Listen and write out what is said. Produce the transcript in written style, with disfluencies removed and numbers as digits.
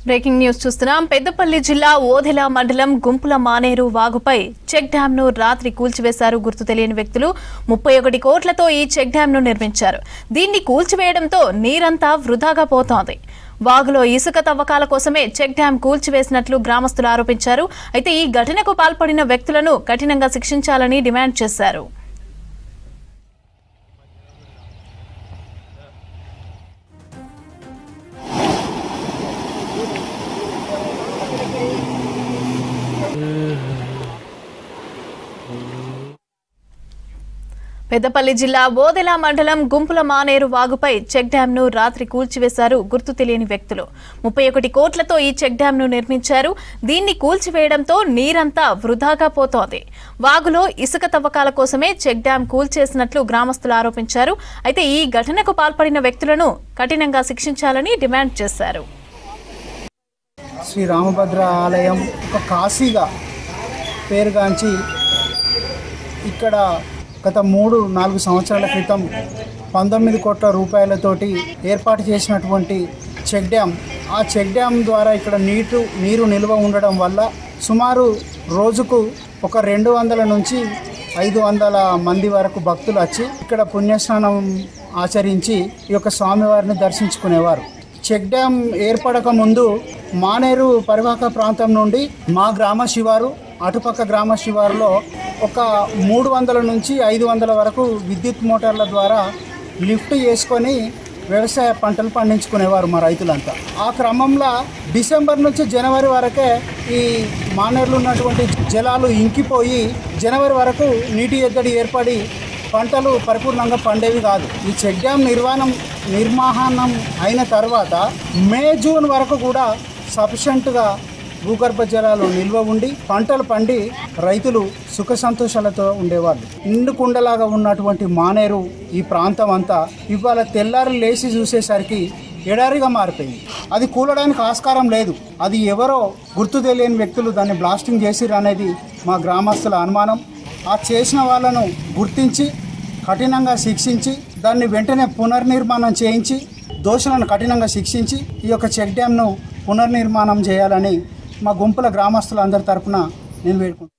Breaking news చూస్తున్నాం. పెద్దపల్లి జిల్లా ఓదెల మండలం గుంపుల మానేరు వాగుపై చెక్ డ్యామ్ ను రాత్రి కూల్చివేశారు గుర్తు తెలియని వ్యక్తులు. 31 కోట్లతో ఈ చెక్ డ్యామ్ ను నిర్మించారు. దీన్ని కూల్చివేయడంతో నీరంతా వృధాగా పోతోంది. వాగులో ఇసుక తవ్వకాల కోసమే చెక్ డ్యామ్ కూల్చివేసినట్లు గ్రామస్తులు ఆరోపించారు. అయితే ఈ ఘటనకు పాల్పడిన వ్యక్తులను కఠినంగా శిక్షించాలని డిమాండ్ చేశారు. పెద్దపల్లి జిల్లా ఓదెల మండలం గుంపుల మానేరు వాగుపై చెక్ డ్యామ్ ను రాత్రి కూల్చివేశారు గుర్తు తెలియని వ్యక్తులు. 31 కోట్లతో ఈ చెక్ డ్యామ్ ను నిర్మించారు. దీన్ని కూల్చివేయడంతో నీరంతా వృధాగా పోతోంది. వాగులో ఇసుక తవ్వకాల కోసమే చెక్ డ్యామ్ కూల్చేసినట్లు గ్రామస్తులు ఆరోపించారు. అయితే ఈ ఘటనకు పాల్పడిన వ్యక్తులను కఠినంగా శిక్షించాలని డిమాండ్ చేశారు. శ్రీ రామభద్ర ఆలయం ఒక కాశీగా పేరుగాంచి ఇక్కడ గత 3-4 సంవత్సరాల క్రితం 19 కోట్ల రూపాయలతోటి ఏర్పాటు చేసినటువంటి చెక్ డ్యామ్. ఆ చెక్ డ్యామ్ ద్వారా ఇక్కడ నీరు నిల్వ ఉండడం వల్ల సుమారు రోజుకు ఒక 200 నుంచి 500 మంది వరకు భక్తులు వచ్చి ఇక్కడ పుణ్యస్నానం ఆచరించి ఈ యొక్క స్వామివారిని దర్శించుకునేవారు. చెక్ డ్యామ్ ఏర్పడక ముందు మానేరు పరివాహక ప్రాంతం నుండి మా గ్రామ శివారు అటుపక్క గ్రామ శివారులో ఒక 300 నుంచి 500 వరకు విద్యుత్ మోటార్ల ద్వారా లిఫ్ట్ చేసుకొని వ్యవసాయ పంటలు పండించుకునేవారు మా రైతులంతా. ఆ క్రమంలో డిసెంబర్ నుంచి జనవరి వరకే ఈ మానేరులో ఉన్నటువంటి జలాలు ఇంకిపోయి జనవరి వరకు నీటి ఎద్దడి ఏర్పడి పంటలు పరిపూర్ణంగా పండేవి కాదు. ఈ చెక్ డ్యామ్ నిర్మాణం అయిన తర్వాత మే జూన్ వరకు కూడా సఫిషియెంట్గా భూగర్భ జలాలు నిల్వ ఉండి పంటలు పండి రైతులు సుఖ సంతోషాలతో ఉండేవాళ్ళు. నిండుకుండలాగా ఉన్నటువంటి మానేరు ఈ ప్రాంతం అంతా ఇవాళ తెల్లారి లేచి చూసేసరికి ఎడారిగా మారిపోయింది. అది కూలడానికి ఆస్కారం లేదు. అది ఎవరో గుర్తు తెలియని వ్యక్తులు దాన్ని బ్లాస్టింగ్ చేసిర్రు అనేది మా గ్రామస్తుల అనుమానం. ఆ చేసిన వాళ్ళను గుర్తించి కఠినంగా శిక్షించి దాన్ని వెంటనే పునర్నిర్మాణం చేయించి దోషులను కఠినంగా శిక్షించి ఈ యొక్క చెక్ డ్యామ్ను పునర్నిర్మాణం చేయాలని మా గుంపుల గ్రామస్తులందరి తరపున నేను వేడుకుంటున్నాను.